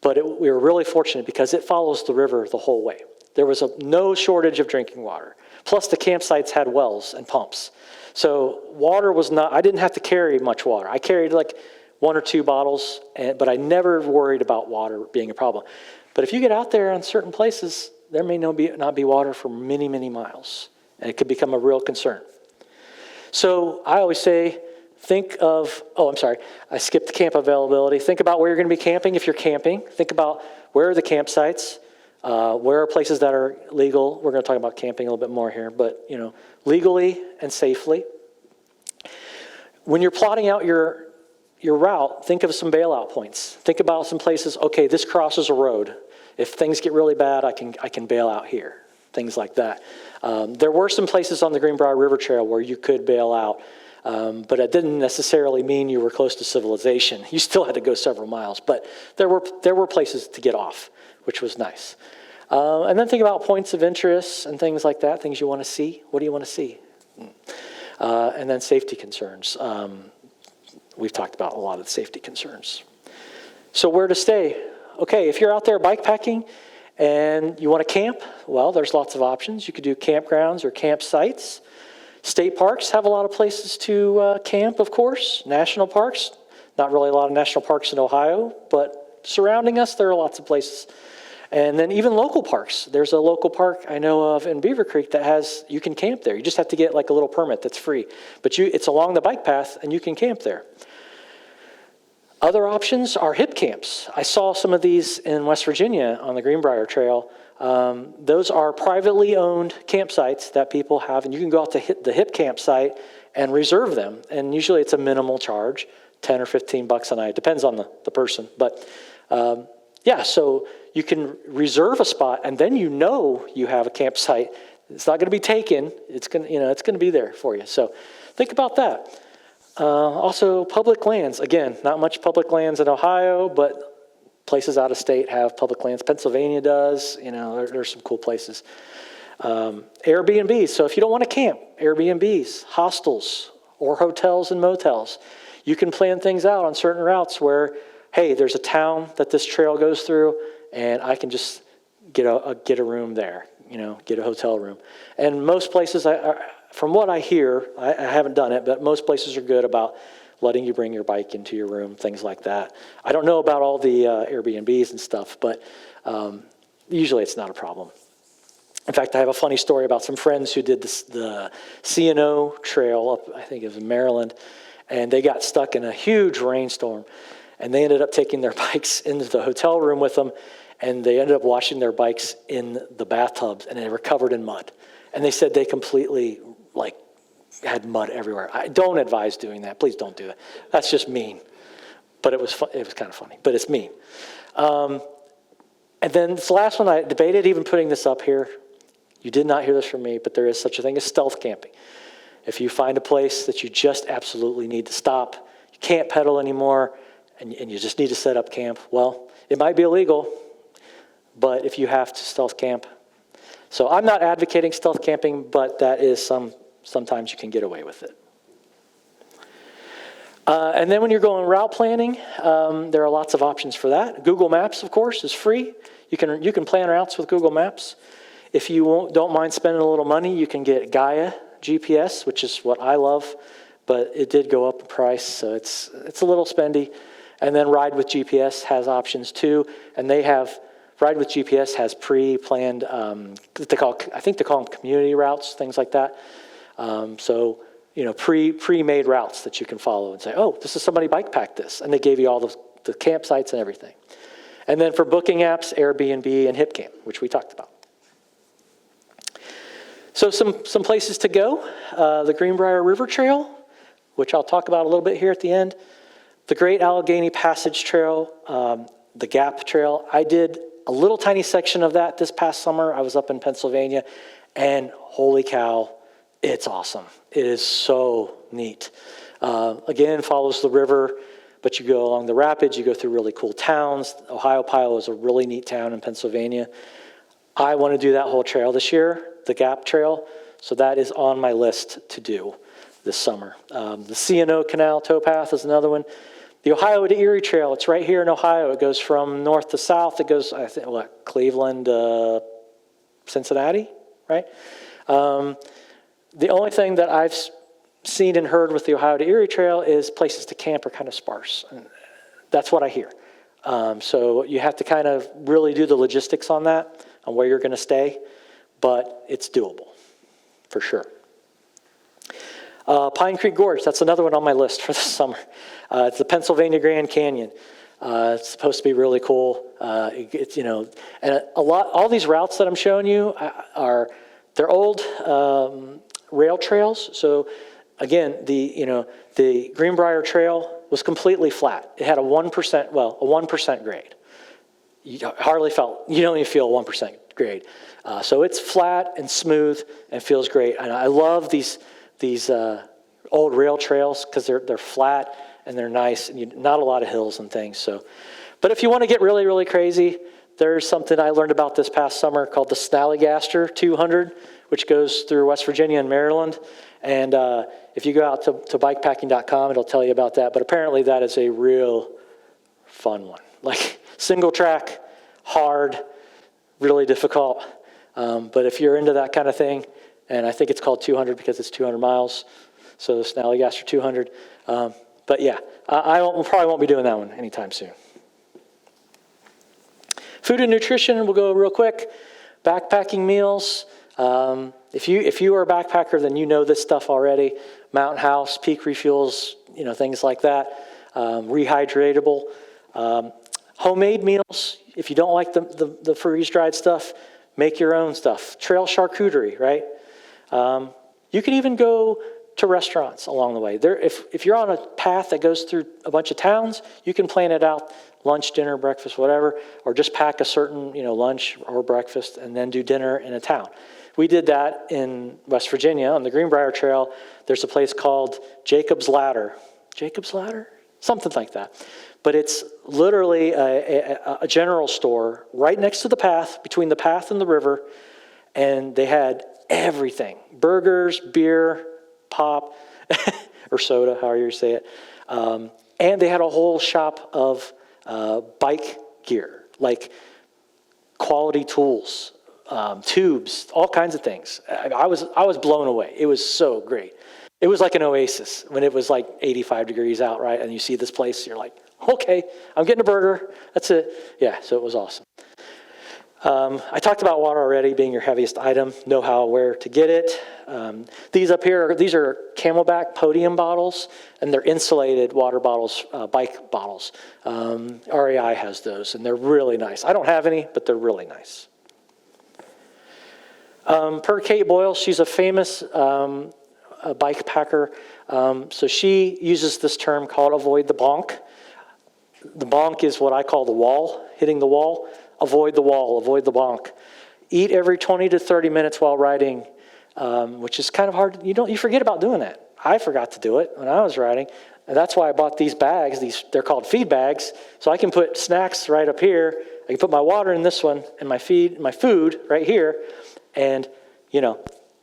But we were really fortunate because it follows the river the whole way. There was no shortage of drinking water. Plus the campsites had wells and pumps. So water was not, I didn't have to carry much water. I carried like 1 or 2 bottles, but I never worried about water being a problem. But if you get out there on certain places, there may not be water for many, many miles. And it could become a real concern. So I always say, I skipped the camp availability. Think about where you're going to be camping if you're camping. Think about where are the campsites, where are places that are legal. We're going to talk about camping a little bit more here, but legally and safely. When you're plotting out your route, think of some bailout points. Think about some places, okay, this crosses a road. If things get really bad, I can bail out here. Things like that. There were some places on the Greenbrier River Trail where you could bail out, but it didn't necessarily mean you were close to civilization. You still had to go several miles, but there were places to get off, which was nice. And then think about points of interest and things like that, things you want to see. What do you want to see? And then safety concerns. We've talked about a lot of the safety concerns. So where to stay? Okay, if you're out there bikepacking and you want to camp, well, there's lots of options. You could do campgrounds or campsites. State parks have a lot of places to camp, of course. National parks, not really a lot of national parks in Ohio, but surrounding us, there are lots of places. And then even local parks. There's a local park I know of in Beaver Creek that you can camp there. You just have to get like a little permit that's free. But it's along the bike path and you can camp there. Other options are hip camps. I saw some of these in West Virginia on the Greenbrier Trail. Those are privately owned campsites that people have, and you can go out to the hip campsite and reserve them. And usually it's a minimal charge, 10 or 15 bucks a night. Depends on the person. But yeah, so you can reserve a spot, and then you have a campsite. It's not going to be taken. It's going to be there for you. So think about that. Also, public lands. Again, not much public lands in Ohio, but places out of state have public lands. Pennsylvania does. There's some cool places. Airbnbs. So if you don't want to camp, Airbnbs, hostels, or hotels and motels. You can plan things out on certain routes where, hey, there's a town that this trail goes through, and I can just get a room there. Get a hotel room. And most places, from what I hear, I haven't done it, but most places are good about letting you bring your bike into your room, things like that. I don't know about all the Airbnbs and stuff, but usually it's not a problem. In fact, I have a funny story about some friends who did the C&O trail up, I think it was in Maryland, and they got stuck in a huge rainstorm, and they ended up taking their bikes into the hotel room with them, and they ended up washing their bikes in the bathtubs, and they were covered in mud. And they said they completely, had mud everywhere. I don't advise doing that. Please don't do it. That's just mean. But it was kind of funny. But it's mean. And then this last one, I debated even putting this up here. You did not hear this from me, but there is such a thing as stealth camping. If you find a place that you just absolutely need to stop, you can't pedal anymore, and you just need to set up camp, well, it might be illegal, but if you have to stealth camp. So I'm not advocating stealth camping, but that is sometimes you can get away with it. And then when you're going route planning, there are lots of options for that. Google Maps, of course, is free. You can plan routes with Google Maps. If you don't mind spending a little money, you can get Gaia GPS, which is what I love, but it did go up in price, so it's a little spendy. And then Ride with GPS has options too, and Ride with GPS has pre-planned, I think they call them community routes, things like that. So pre-made routes that you can follow and say, oh, this is somebody bike packed this, and they gave you all the campsites and everything. And then for booking apps, Airbnb and HipCamp, which we talked about. So some places to go, the Greenbrier River Trail, which I'll talk about a little bit here at the end, the Great Allegheny Passage Trail, the Gap Trail. I did a little tiny section of that this past summer. I was up in Pennsylvania, and holy cow, it's awesome. It is so neat. Again, follows the river, but you go along the rapids, you go through really cool towns. Ohiopyle is a really neat town in Pennsylvania. I want to do that whole trail this year, the Gap Trail, so that is on my list to do this summer. The C&O Canal Towpath is another one. The Ohio to Erie Trail, it's right here in Ohio. It goes from north to south. It goes, I think, Cleveland, Cincinnati, right? The only thing that I've seen and heard with the Ohio to Erie Trail is places to camp are kind of sparse. And that's what I hear. So you have to kind of really do the logistics on that, on where you're going to stay, but it's doable, for sure. Pine Creek Gorge, that's another one on my list for this summer. It's the Pennsylvania Grand Canyon. It's supposed to be really cool. And all these routes that I'm showing you they're old rail trails. So again, the Greenbrier Trail was completely flat. It had a 1% grade. You don't even feel a 1% grade. So it's flat and smooth and feels great. And I love these old rail trails because they're flat and they're nice and not a lot of hills and things. So, but if you want to get really, really crazy, there's something I learned about this past summer called the Snallygaster 200, which goes through West Virginia and Maryland. And if you go out to bikepacking.com, it'll tell you about that. But apparently that is a real fun one. Like single track, hard, really difficult. But if you're into that kind of thing, and I think it's called 200 because it's 200 miles, so the Snallygaster 200. But yeah, I probably won't be doing that one anytime soon. Food and nutrition, we'll go real quick. Backpacking meals. If you are a backpacker, then you know this stuff already. Mountain House, Peak Refuels, things like that. rehydratable. Homemade meals, if you don't like the freeze-dried stuff, make your own stuff. Trail charcuterie, right? You can even go to restaurants along the way. If you're on a path that goes through a bunch of towns, you can plan it out, lunch, dinner, breakfast, whatever, or just pack a certain lunch or breakfast and then do dinner in a town. We did that in West Virginia on the Greenbrier Trail. There's a place called Jacob's Ladder. Jacob's Ladder? Something like that. But it's literally a general store right next to the path, between the path and the river, and they had everything. Burgers, beer, pop, or soda, however you say it. And they had a whole shop of bike gear, like quality tools, tubes, all kinds of things. I was blown away. It was so great. It was like an oasis when it was like 85 degrees out, right? And you see this place, you're like, okay, I'm getting a burger. That's it. Yeah, so it was awesome. I talked about water already being your heaviest item. Know how, where to get it. These up here, these are Camelback podium bottles, and they're insulated water bottles, bike bottles. REI has those, and they're really nice. I don't have any, but they're really nice. Per Kate Boyle, she's a famous bike packer. So she uses this term called avoid the bonk. The bonk is what I call the wall, hitting the wall. Avoid the wall, avoid the bonk. Eat every 20 to 30 minutes while riding, which is kind of hard. You forget about doing that. I forgot to do it when I was riding. And that's why I bought these bags. They're called feed bags. So I can put snacks right up here. I can put my water in this one and my food right here. And,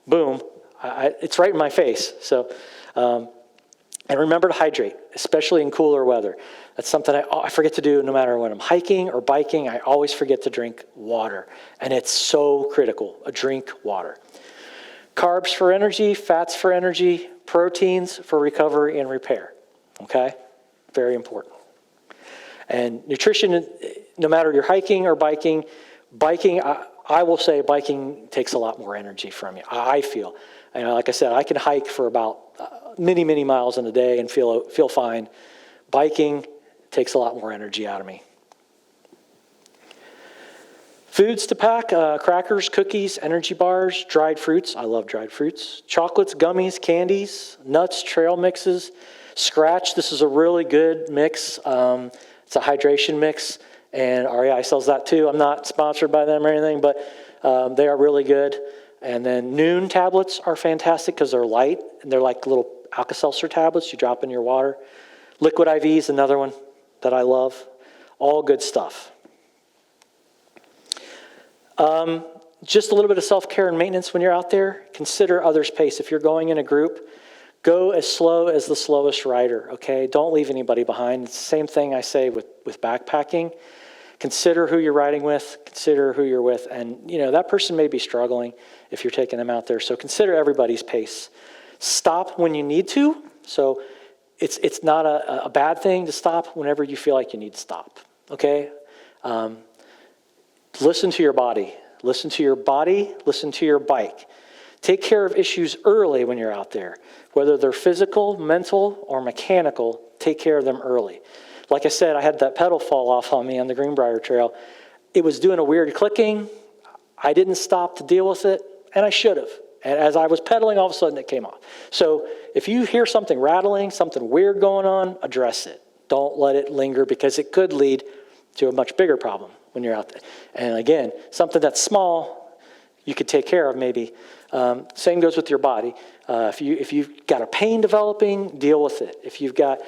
boom, it's right in my face. So, and remember to hydrate, especially in cooler weather. That's something I forget to do no matter when I'm hiking or biking. I always forget to drink water. And it's so critical, drink water. Carbs for energy, fats for energy, proteins for recovery and repair. Okay? Very important. And nutrition, no matter you're hiking or biking, I will say biking takes a lot more energy from you, I feel. Like I said, I can hike for about many, many miles in a day and feel fine. Biking takes a lot more energy out of me. Foods to pack, crackers, cookies, energy bars, dried fruits. I love dried fruits. Chocolates, gummies, candies, nuts, trail mixes. Scratch, this is a really good mix. It's a hydration mix, and REI sells that too. I'm not sponsored by them or anything, but they are really good. And then Noon tablets are fantastic because they're light, and they're like little Alka-Seltzer tablets you drop in your water. Liquid IV is another one that I love. All good stuff. Just a little bit of self-care and maintenance when you're out there. Consider others' pace. If you're going in a group, go as slow as the slowest rider, okay? Don't leave anybody behind. It's the same thing I say with backpacking. Consider who you're riding with. Consider who you're with. And, that person may be struggling if you're taking them out there. So consider everybody's pace. Stop when you need to. So it's not a bad thing to stop whenever you feel like you need to stop, okay? Listen to your body. Listen to your body. Listen to your bike. Take care of issues early when you're out there. Whether they're physical, mental, or mechanical, take care of them early. Like I said, I had that pedal fall off on me on the Greenbrier Trail. It was doing a weird clicking. I didn't stop to deal with it, and I should have. And as I was pedaling, all of a sudden it came off. So if you hear something rattling, something weird going on, address it. Don't let it linger because it could lead to a much bigger problem when you're out there. And again, something that's small, you could take care of maybe. Same goes with your body. If you've got a pain developing, deal with it. If you've got,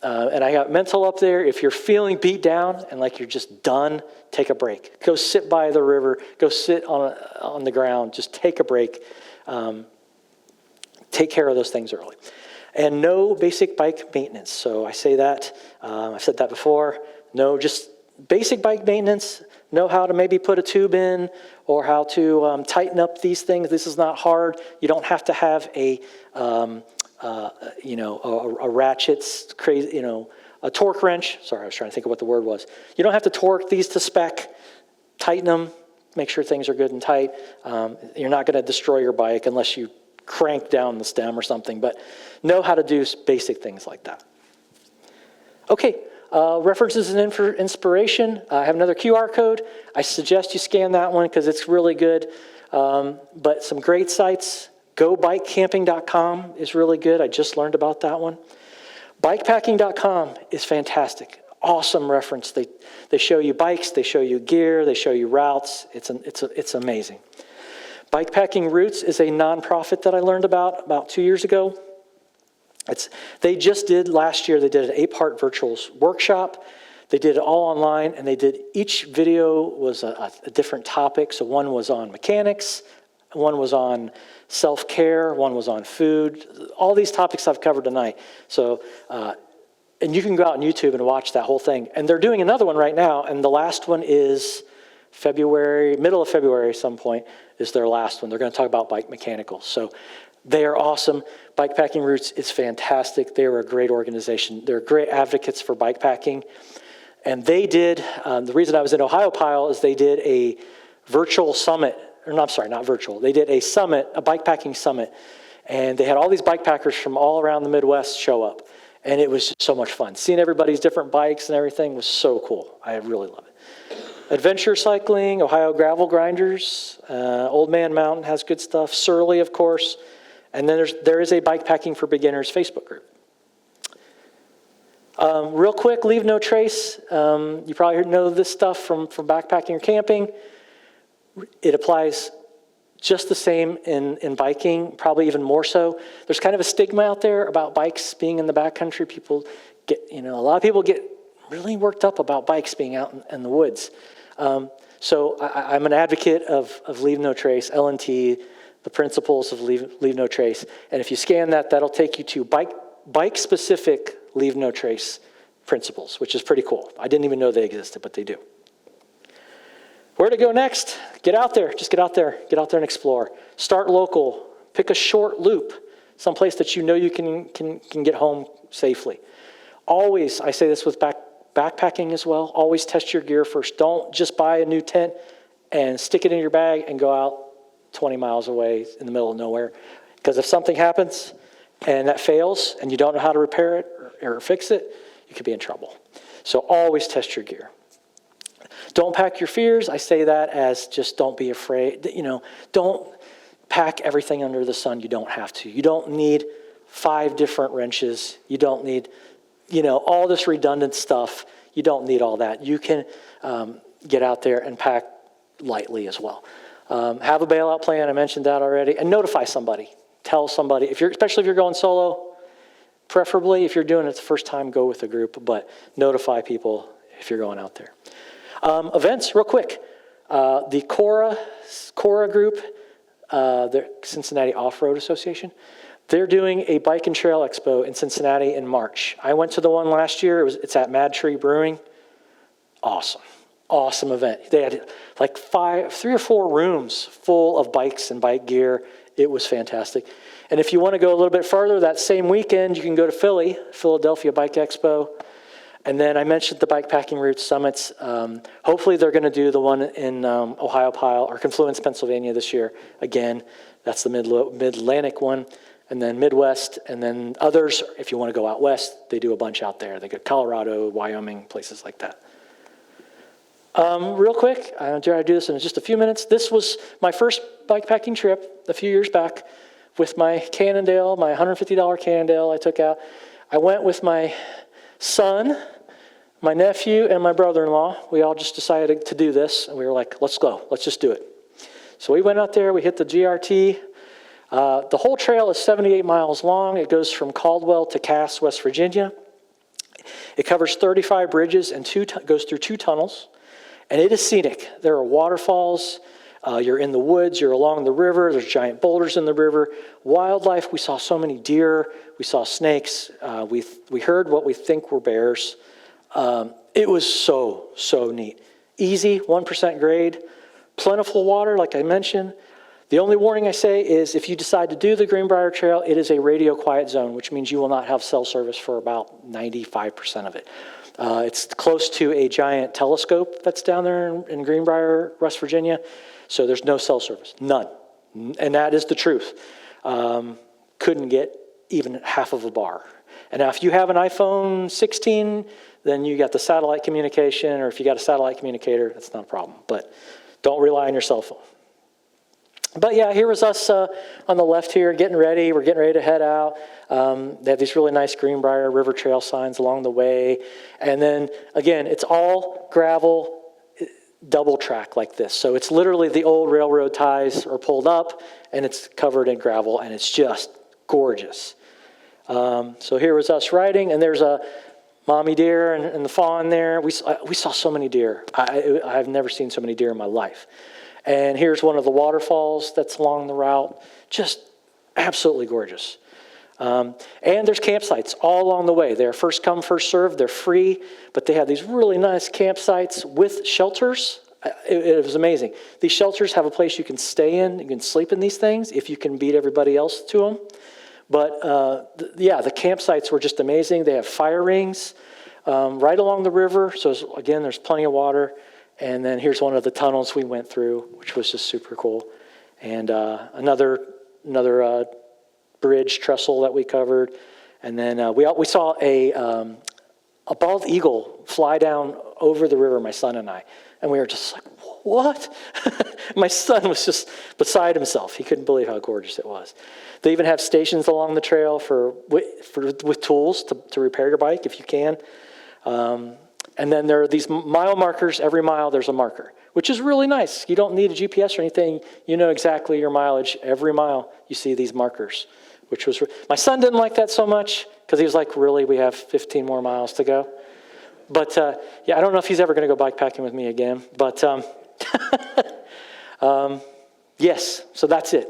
and I got mental up there, if you're feeling beat down and like you're just done, take a break. Go sit by the river. Go sit on the ground. Just take a break. Take care of those things early. And no basic bike maintenance. So I say that. I've said that before. No, just basic bike maintenance. Know how to maybe put a tube in or how to tighten up these things. This is not hard. You don't have to have a ratchet, crazy, a torque wrench. Sorry, I was trying to think of what the word was. You don't have to torque these to spec. Tighten them. Make sure things are good and tight. You're not going to destroy your bike unless you crank down the stem or something. But know how to do basic things like that. Okay, references and inspiration. I have another QR code. I suggest you scan that one because it's really good. But some great sites. GoBikeCamping.com is really good. I just learned about that one. Bikepacking.com is fantastic. Awesome reference. They show you bikes, they show you gear, they show you routes. It's amazing. Bikepacking Routes is a nonprofit that I learned about 2 years ago. They just did last year, they did an 8-part virtual workshop. They did it all online, and each video was a different topic. So one was on mechanics, one was on self-care, one was on food. All these topics I've covered tonight. So, and you can go out on YouTube and watch that whole thing. And they're doing another one right now, and the last one is middle of February at some point is their last one. They're going to talk about bike mechanicals. So they are awesome. Bikepacking Routes is fantastic. They are a great organization. They're great advocates for bikepacking. And they did, the reason I was in Ohio Pile is they did a virtual summit, not virtual. They did a summit, a bikepacking summit. And they had all these bikepackers from all around the Midwest show up. And it was just so much fun. Seeing everybody's different bikes and everything was so cool. I really love it. Adventure Cycling, Ohio Gravel Grinders, Old Man Mountain has good stuff. Surly, of course. And then there is a Bikepacking for Beginners Facebook group. Real quick, Leave No Trace. You probably know this stuff from backpacking or camping. It applies just the same in biking, probably even more so. There's kind of a stigma out there about bikes being in the backcountry. People a lot of people get really worked up about bikes being out in the woods. So I'm an advocate of Leave No Trace, L&T, the principles of Leave No Trace. And if you scan that, that'll take you to bike-specific Leave No Trace principles, which is pretty cool. I didn't even know they existed, but they do. Where to go next? Get out there. Just get out there. Get out there and explore. Start local. Pick a short loop, someplace that you know you can get home safely. Always, I say this with backpacking as well, always test your gear first. Don't just buy a new tent and stick it in your bag and go out 20 miles away in the middle of nowhere. Because if something happens and that fails and you don't know how to repair it or fix it, you could be in trouble. So always test your gear. Don't pack your fears. I say that as just don't be afraid. Don't pack everything under the sun. You don't have to. You don't need 5 different wrenches. You don't need, all this redundant stuff. You don't need all that. You can get out there and pack lightly as well. Have a bailout plan. I mentioned that already. And notify somebody. Tell somebody, especially if you're going solo, preferably if you're doing it the first time, go with a group, but notify people if you're going out there. Events, real quick. The Cora group, the Cincinnati Off-Road Association, they're doing a bike and trail expo in Cincinnati in March. I went to the one last year. It's at Mad Tree Brewing. Awesome event. They had like 3 or 4 rooms full of bikes and bike gear. It was fantastic. And if you want to go a little bit further, that same weekend, you can go to Philadelphia Bike Expo. And then I mentioned the Bikepacking Routes Summits. Hopefully they're going to do the one in Ohio Pile or Confluence, Pennsylvania this year. Again, that's the Mid-Atlantic one. And then Midwest, and then others, if you want to go out west, they do a bunch out there. They go Colorado, Wyoming, places like that. Real quick, I'll try to do this in just a few minutes. This was my first bikepacking trip a few years back with my Cannondale, my $150 Cannondale I took out. I went with my son, my nephew, and my brother-in-law. We all just decided to do this, and we were like, let's go. Let's just do it. So we went out there. We hit the GRT. The whole trail is 78 miles long. It goes from Caldwell to Cass, West Virginia. It covers 35 bridges and goes through 2 tunnels. And it is scenic. There are waterfalls. You're in the woods. You're along the river. There's giant boulders in the river. Wildlife. We saw so many deer. We saw snakes. We heard what we think were bears. It was so neat. Easy, 1% grade. Plentiful water, like I mentioned. The only warning I say is if you decide to do the Greenbrier Trail, it is a radio quiet zone, which means you will not have cell service for about 95% of it. It's close to a giant telescope that's down there in Greenbrier, West Virginia, so there's no cell service, none. And that is the truth. Couldn't get even half of a bar. And now if you have an iPhone 16, then you got the satellite communication, or if you got a satellite communicator, that's not a problem. But don't rely on your cell phone. But yeah, here was us on the left here getting ready. We're getting ready to head out. They have these really nice Greenbrier River Trail signs along the way. And then, again, it's all gravel, double track like this. So it's literally the old railroad ties are pulled up, and it's covered in gravel, and it's just gorgeous. So here was us riding, and there's a mommy deer and the fawn there. We saw so many deer. I've never seen so many deer in my life. And here's one of the waterfalls that's along the route. Just absolutely gorgeous. And there's campsites all along the way. They're first come, first served. They're free, but they have these really nice campsites with shelters. It was amazing. These shelters have a place you can stay in. You can sleep in these things if you can beat everybody else to them. But the campsites were just amazing. They have fire rings right along the river. So again, there's plenty of water. And then here's one of the tunnels we went through, which was just super cool. And another bridge trestle that we covered. And then we saw a bald eagle fly down over the river, my son and I. And we were just like, what? My son was just beside himself. He couldn't believe how gorgeous it was. They even have stations along the trail with tools to repair your bike if you can. And then there are these mile markers. Every mile there's a marker, which is really nice. You don't need a GPS or anything. You know exactly your mileage. Every mile you see these markers, which was... My son didn't like that so much because he was like, really, we have 15 more miles to go? But yeah, I don't know if he's ever going to go bikepacking with me again. But yes, so that's it.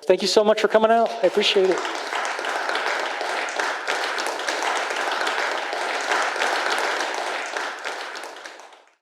Thank you so much for coming out. I appreciate it.